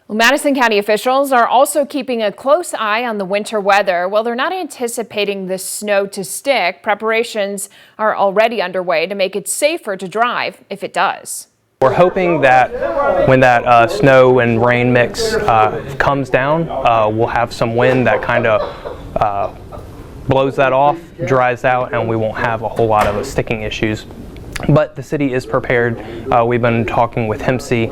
Well, Madison County officials are also keeping a close eye on the winter weather. While they're not anticipating the snow to stick, preparations are already underway to make it safer to drive if it does. We're hoping that when that snow and rain mix comes down, we'll have some wind that kind of blows that off, dries out, and we won't have a whole lot of sticking issues. But the city is prepared. We've been talking with HMC,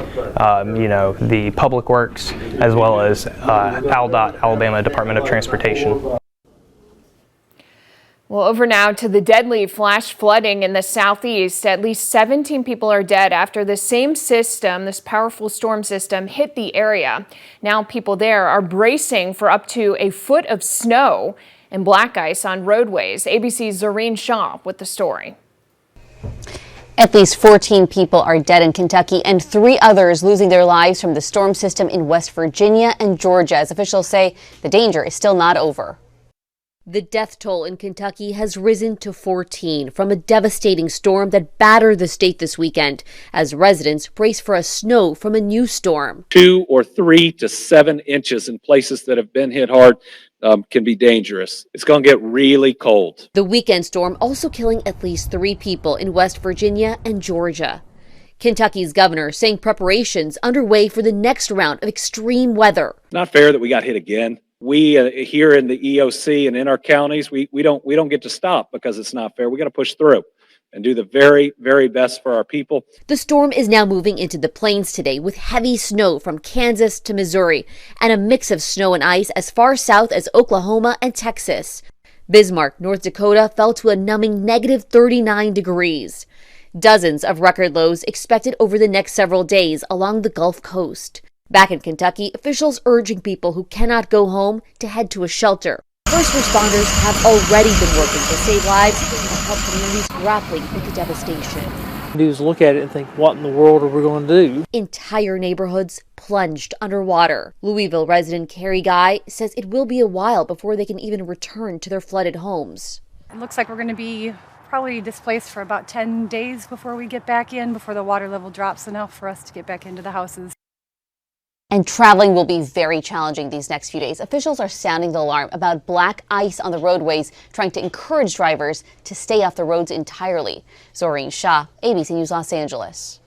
the Public Works, as well as ALDOT, Alabama Department of Transportation. Well, over now to the deadly flash flooding in the southeast. At least 17 people are dead after the same system, this powerful storm system, hit the area. Now people there are bracing for up to a foot of snow and black ice on roadways. ABC's Zoreen Shaw with the story. At least 14 people are dead in Kentucky and 3 others losing their lives from the storm system in West Virginia and Georgia, as officials say the danger is still not over. The death toll in Kentucky has risen to 14 from a devastating storm that battered the state this weekend as residents brace for a snow from a new storm. 2 or 3 to 7 inches in places that have been hit hard can be dangerous. It's going to get really cold. The weekend storm also killing at least 3 people in West Virginia and Georgia. Kentucky's governor saying preparations underway for the next round of extreme weather. Not fair that we got hit again. We here in the EOC and in our counties, we don't get to stop because it's not fair. We got to push through and do the very, very best for our people. The storm is now moving into the plains today with heavy snow from Kansas to Missouri and a mix of snow and ice as far south as Oklahoma and Texas. Bismarck, North Dakota fell to a numbing negative 39 degrees. Dozens of record lows expected over the next several days along the Gulf Coast. Back in Kentucky, officials urging people who cannot go home to head to a shelter. First responders have already been working to save lives and help communities grappling with the devastation. Do is look at it and think, what in the world are we going to do? Entire neighborhoods plunged underwater. Louisville resident Carrie Guy says it will be a while before they can even return to their flooded homes. It looks like we're going to be probably displaced for about 10 days before we get back in, before the water level drops enough for us to get back into the houses. And traveling will be very challenging these next few days. Officials are sounding the alarm about black ice on the roadways, trying to encourage drivers to stay off the roads entirely. Zoreen Shaw, ABC News Los Angeles.